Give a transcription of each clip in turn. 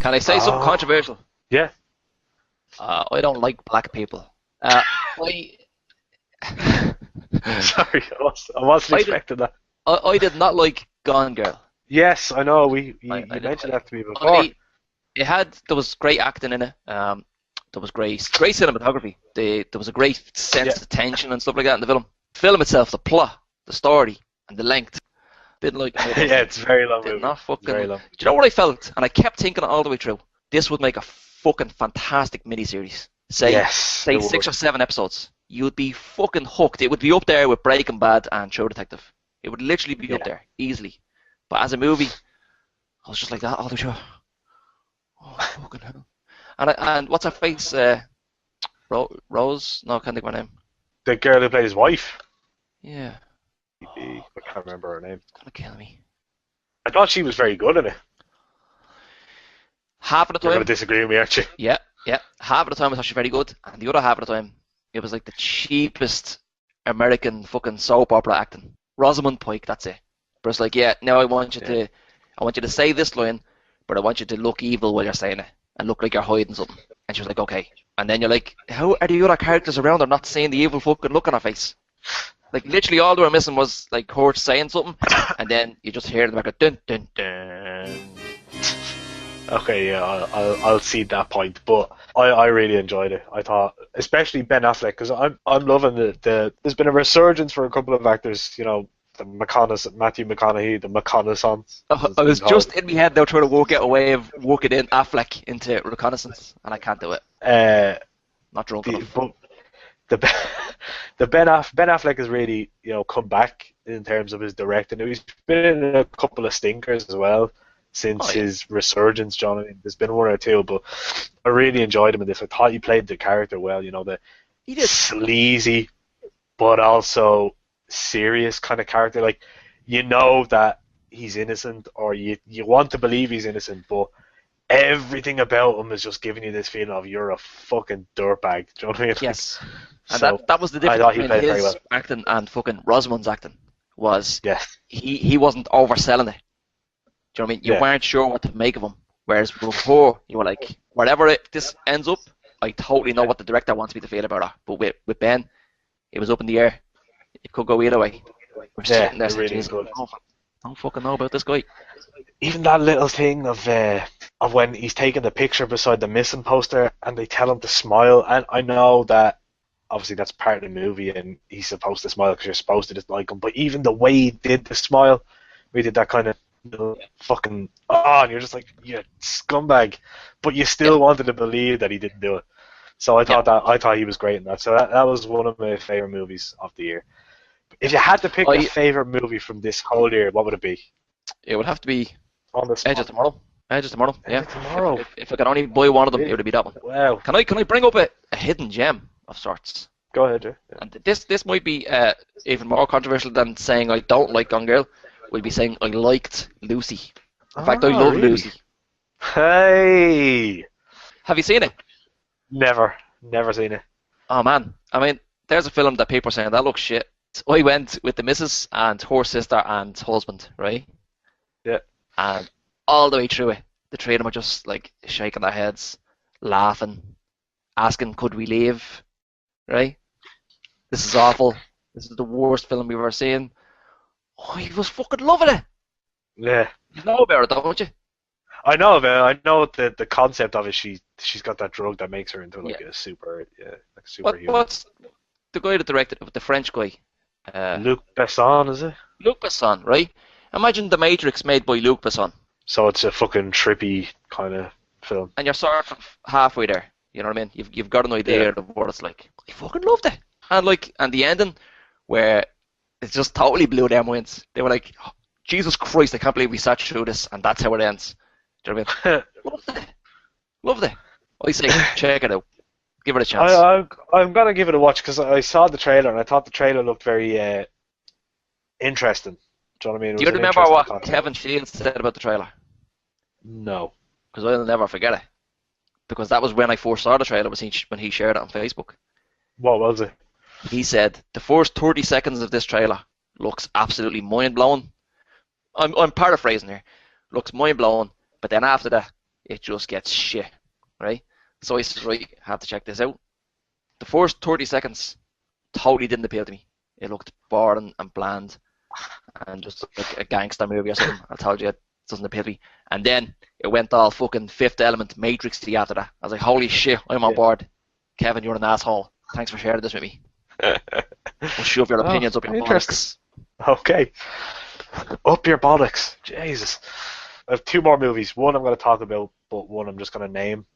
Can I say something controversial? Yeah. I don't like black people. I Sorry, I wasn't expecting that. I did not like Gone Girl. Yes, I know. You I mentioned that to me before. There was great acting in it. There was great cinematography. There was a great sense of tension and stuff like that in the film. The film itself, the plot, the story, and the length. Didn't like it. Yeah, it's a very long Did movie. not fucking. Very long. Do you know what I felt? And I kept thinking it all the way through. This would make a fucking fantastic miniseries. Say 6 or 7 episodes. You'd be fucking hooked. It would be up there with Breaking Bad and True Detective. It would literally be up there easily. But as a movie, I was just like that all the way through. Oh fucking hell! And what's her face? Rose? No, I can't think of her name. The girl who played his wife. Yeah. I can't remember her name. It's gonna kill me. I thought she was very good in it. Half of the time. You're gonna disagree with me, aren't you? Yeah. Half of the time I thought she was very good, and the other half of the time it was like the cheapest American fucking soap opera acting. Rosamund Pike, that's it. But it's like, yeah, now I want you to say this line, but I want you to look evil while you're saying it and look like you're hiding something. And she was like, okay. And then you're like, how are the other characters around her not seeing the evil fucking look on her face? Like, literally all they were missing was, like, her saying something, and then you just hear in the back, dun, dun, dun. Okay, yeah, I'll see that point, but I really enjoyed it. I thought, especially Ben Affleck, because I'm loving the. There's been a resurgence for a couple of actors, you know, the Matthew McConaughey, the McConaissance. I was just in my head now trying to work out a way of working in Affleck into Reconnaissance, and I can't do it. Not drunk enough. But the Ben Affleck has really, you know, come back in terms of his directing. He's been in a couple of stinkers as well since his resurgence, John. I mean, there's been one or two, but I really enjoyed him in this. I thought he played the character well. You know, he did. Sleazy, but also serious kind of character. Like, you know that he's innocent, or you want to believe he's innocent, but everything about him is just giving you this feeling of you're a fucking dirtbag. Do you know what I mean? Yes. And so that was the difference between his acting and fucking Rosamund's acting. Was he wasn't overselling it. Do you know what I mean? You weren't sure what to make of him. Whereas before, you were like, whatever this ends up, I totally know what the director wants me to feel about her. But with Ben, it was up in the air. It could go either way. We're sitting there saying, really good. I don't fucking know about this guy. Even that little thing of when he's taking the picture beside the missing poster and they tell him to smile, and I know that obviously that's part of the movie and he's supposed to smile because you're supposed to dislike him, but even the way he did the smile, we did that kind of fucking and you're just like, you scumbag, but you still wanted to believe that he didn't do it. So I thought he was great in that. So that was one of my favorite movies of the year. If you had to pick a favorite movie from this whole year, what would it be? It would have to be On the spot. Edge of Tomorrow. Edge of Tomorrow. Edge of Tomorrow. If I could only buy one of them, it would be that one. Wow. Can I bring up a hidden gem of sorts? Go ahead, Joe. Yeah. And this might be even more controversial than saying I don't like Gone Girl. We'll be saying I liked Lucy. In fact, I love Lucy. Hey! Have you seen it? Never seen it. Oh man, I mean, there's a film that people are saying that looks shit. I went with the missus and her sister and husband, right? Yeah. And all the way through it, the three of them are just like shaking their heads, laughing, asking, could we leave? Right? This is awful. This is the worst film we've ever seen. Oh, he was fucking loving it. Yeah. You know about it, don't you? I know about it. I know the concept of it. She's got that drug that makes her into like a superhuman. What's the guy that directed it? The French guy. Luc Besson, is it? Luc Besson, right? Imagine The Matrix made by Luc Besson. So it's a fucking trippy kind of film. And you're sort of halfway there. You know what I mean? You've got an idea of what it's like. I fucking loved it. And the ending where it just totally blew their minds. They were like, oh, Jesus Christ, I can't believe we sat through this, and that's how it ends. Do you know what I mean? Loved it. I say, check it out. Give it a chance. I'm going to give it a watch because I saw the trailer and I thought the trailer looked very interesting. Do you know what I mean? Do you remember what Kevin Shields said about the trailer? No. Because I'll never forget it. Because that was when I first saw the trailer, when he shared it on Facebook. What was it? He said, the first 30 seconds of this trailer looks absolutely mind-blowing. I'm paraphrasing here. Looks mind-blowing, but then after that, it just gets shit, right? So I said, right, I have to check this out. The first 30 seconds totally didn't appeal to me. It looked boring and bland and just like a gangster movie or something. I told you it doesn't appeal to me. And then it went all fucking Fifth Element, Matrix-y after that. I was like, holy shit, I'm on board. Kevin, you're an asshole. Thanks for sharing this with me. We'll shove your opinions up your bollocks. Okay. Up your bollocks. Jesus. I have two more movies. One I'm going to talk about, but one I'm just going to name.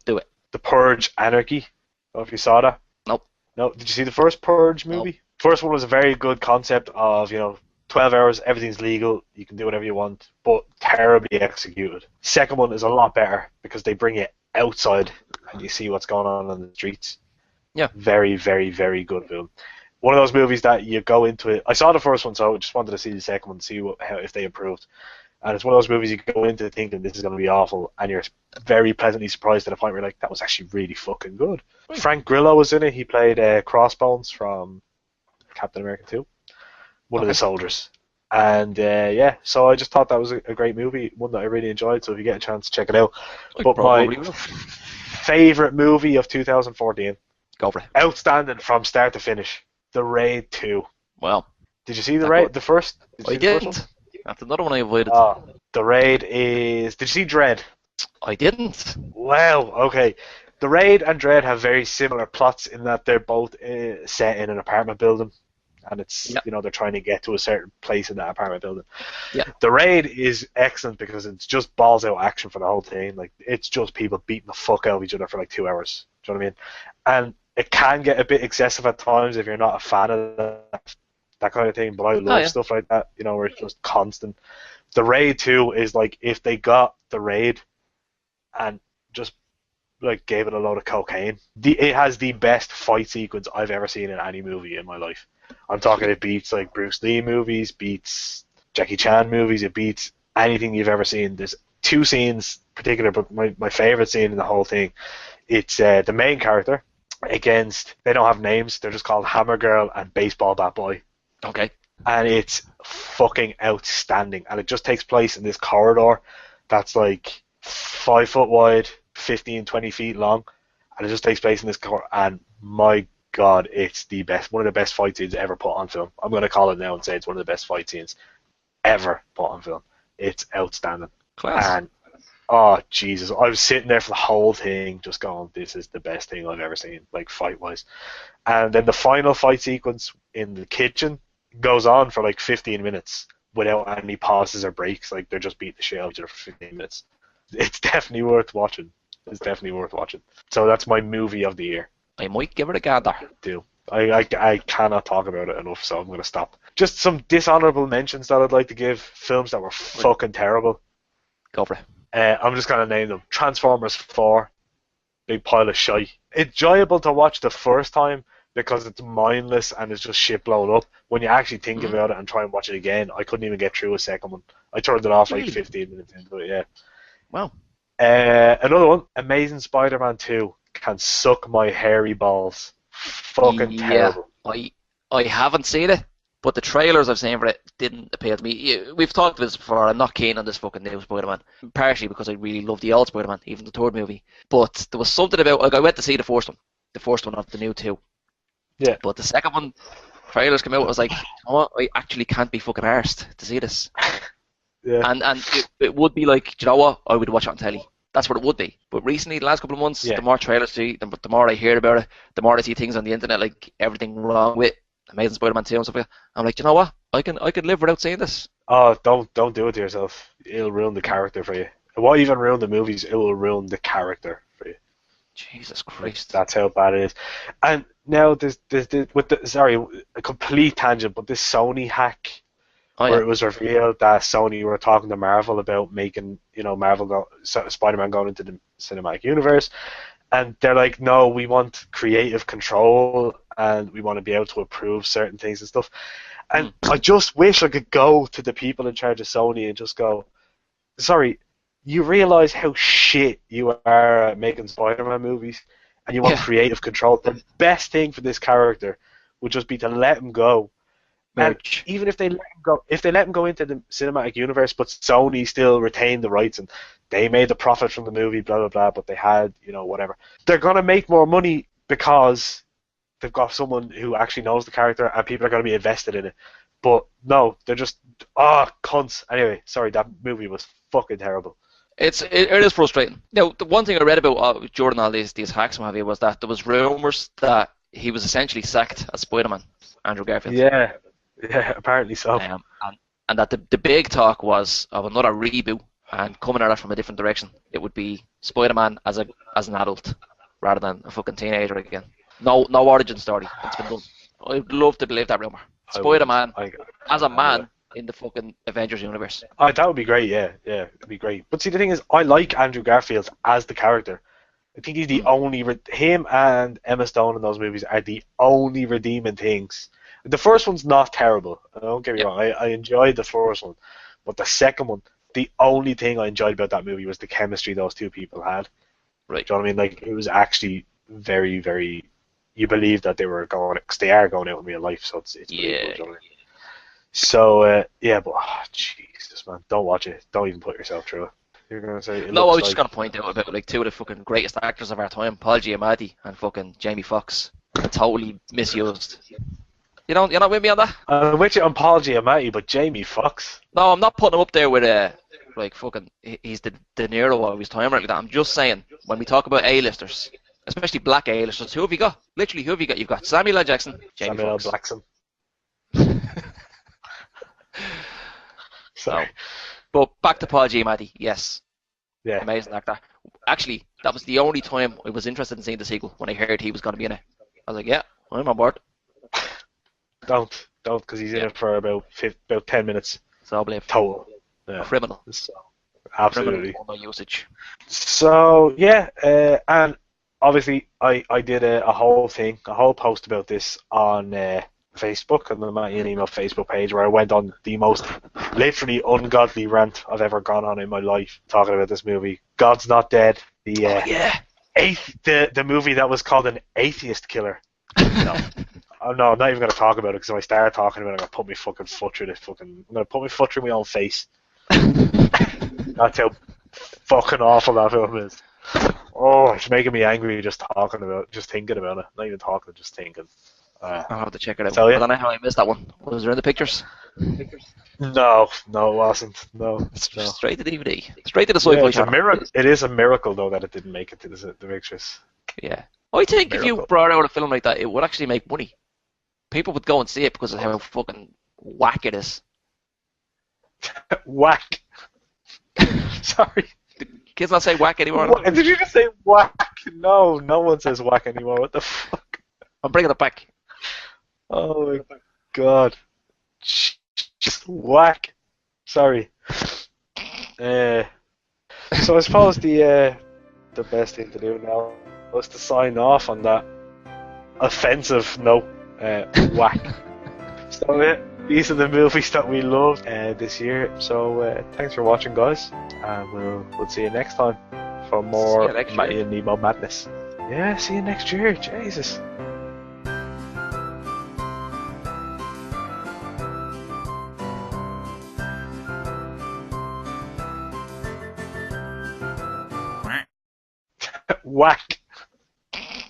Do it. The Purge Anarchy. I don't know if you saw that. Nope. No. Did you see the first Purge movie? Nope. First one was a very good concept of, 12 hours, everything's legal, you can do whatever you want, but terribly executed. Second one is a lot better because they bring you outside and you see what's going on the streets. Yeah. Very, very, very good film. One of those movies that you go into it. I saw the first one, so I just wanted to see the second one, see if they improved. And it's one of those movies you go into thinking this is going to be awful, and you're very pleasantly surprised to the point where you're like, that was actually really fucking good. Right. Frank Grillo was in it. He played Crossbones from Captain America 2. One of the soldiers. And so I just thought that was a great movie, one that I really enjoyed, so if you get a chance, check it out. But my favourite movie of 2014. Go for it. Outstanding from start to finish. The Raid 2. Well. Did you see The Raid? The first? I didn't. That's another one I avoided. The Raid is... Did you see Dread? I didn't. Wow, okay. The Raid and Dread have very similar plots in that they're both set in an apartment building. And it's, they're trying to get to a certain place in that apartment building. Yeah. The Raid is excellent because it's just balls out action for the whole thing. Like, it's just people beating the fuck out of each other for like 2 hours. Do you know what I mean? And it can get a bit excessive at times if you're not a fan of that kind of thing. But I love stuff like that, where it's just constant. The Raid 2 is like if they got The Raid and just like gave it a load of cocaine. It has the best fight sequence I've ever seen in any movie in my life. I'm talking it beats like Bruce Lee movies, beats Jackie Chan movies, it beats anything you've ever seen. There's two scenes in particular, but my favourite scene in the whole thing, it's the main character against, they don't have names, they're just called Hammer Girl and Baseball Bat Boy. Okay. And it's fucking outstanding. And it just takes place in this corridor that's like 5 foot wide, 15, 20 feet long. And it just takes place in this corridor. And my God, it's the best. One of the best fight scenes ever put on film. I'm going to call it now and say it's one of the best fight scenes ever put on film. It's outstanding. Class. And, oh, Jesus. I was sitting there for the whole thing just going, this is the best thing I've ever seen, like, fight-wise. And then the final fight sequence in the kitchen goes on for like 15 minutes without any pauses or breaks. Like, they're just beating the shit out of each other for 15 minutes. It's definitely worth watching. It's definitely worth watching. So that's my movie of the year. I might give it a gander. I cannot talk about it enough, so I'm going to stop. Just some dishonourable mentions that I'd like to give. Films that were fucking terrible. Go for it. I'm just going to name them. Transformers 4. Big pile of shite. Enjoyable to watch the first time because it's mindless and it's just shit blown up. When you actually think about it and try and watch it again, I couldn't even get through a second one. I turned it off like 15 minutes into it, yeah. Wow. Another one, Amazing Spider-Man 2. Can suck my hairy balls. Fucking terrible. I haven't seen it, but the trailers I've seen for it didn't appeal to me. We've talked about this before. I'm not keen on this fucking new Spider-Man, partially because I really love the old Spider-Man, even the third movie. But there was something about, like, I went to see the first one of the new two. Yeah. But the second one, trailers came out, I was like, oh, I actually can't be fucking arsed to see this. Yeah. And it would be like, do you know what? I would watch it on telly. That's what it would be. But recently, the last couple of months, the more trailers I see, the more I hear about it, the more I see things on the internet, like everything wrong with Amazing Spider-Man 2 and stuff like that. I'm like, you know what? I could live without seeing this. Oh, don't do it to yourself. It'll ruin the character for you. It won't even ruin the movies. It will ruin the character for you. Jesus Christ. That's how bad it is. And now there's a complete tangent, but this Sony hack. Where it was revealed that Sony were talking to Marvel about making, Spider-Man going into the cinematic universe, and they're like, no, we want creative control, and we want to be able to approve certain things and stuff. And I just wish I could go to the people in charge of Sony and just go, sorry, you realize how shit you are at making Spider-Man movies, and you want creative control. The best thing for this character would just be to let him go And merge. even if they let him go into the cinematic universe, but Sony still retained the rights and they made the profit from the movie, blah blah blah. But they had, whatever. They're gonna make more money because they've got someone who actually knows the character and people are gonna be invested in it. But no, they're just cunts. Anyway, sorry, that movie was fucking terrible. It is frustrating. Now, the one thing I read about Jordan all these hacks and what have you was that there was rumours that he was essentially sacked as Spider-Man, Andrew Garfield. Yeah, apparently so. And that the big talk was of another reboot and coming at it from a different direction. It would be Spider-Man as an adult rather than a fucking teenager again. No origin story. It's been done. I'd love to believe that rumour. Spider-Man as a man in the fucking Avengers universe. That would be great, yeah, it'd be great. But see, the thing is, I like Andrew Garfield as the character. I think he's the only, him and Emma Stone in those movies are the only redeeming things. The first one's not terrible, don't get me wrong, I enjoyed the first one, but the second one, the only thing I enjoyed about that movie was the chemistry those two people had. Right. Do you know what I mean? Like, it was actually very, very, you believe that they are going out in real life, so it's pretty good, you know what I mean? So, but Jesus, man, don't watch it. Don't even put yourself through it. You're gonna say I was just gonna point out about like two of the fucking greatest actors of our time, Paul Giamatti and fucking Jamie Foxx, totally misused. You're not with me on that? I'm with you on Paul Giamatti, but Jamie Foxx. No, I'm not putting him up there with like fucking. He's the De Niro of his time or like that. I'm just saying when we talk about A-listers, especially black A-listers, who have you got? Literally, who have you got? You've got Samuel L. Jackson, Jamie Samuel L. Foxx. Jackson. Sorry. But back to Paul Giamatti, yes. Yeah. Amazing actor. Actually, that was the only time I was interested in seeing the sequel when I heard he was going to be in it. I was like, yeah, I'm on board. Don't, because he's in it for about 10 minutes. So I believe. Total. Yeah. A criminal. So, absolutely. Criminal usage. So, yeah, and obviously I did a whole post about this on Facebook, on the Mattie and Email Facebook page, where I went on the most literally ungodly rant I've ever gone on in my life talking about this movie. God's Not Dead, the movie that was called An Atheist Killer. No. I'm not even going to talk about it, because if I start talking about it, I'm going to put my fucking foot through I'm going to put my foot through my own face. That's how fucking awful that film is. Oh, it's making me angry just thinking about it. Not even talking, just thinking. I'll have to check it out. So, yeah. I don't know how I missed that one. Was there in the pictures? No, it wasn't. No. Straight to DVD. Straight to the Sci-Fi channel. It is a miracle, though, that it didn't make it to the pictures. Yeah. I think if you brought out a film like that, it would actually make money. People would go and see it because of how fucking whack it is. Whack. Sorry. Do kids not say whack anymore? Did you just say whack? No one says whack anymore. What the fuck? I'm bringing it back. Oh my god. Just whack. Sorry. So I suppose the best thing to do now was to sign off on that offensive note. Whack. So these are the movies that we loved this year. So thanks for watching, guys, and we'll see you next time for more Mattie and Nemo madness. Yeah, see you next year. Jesus. Whack.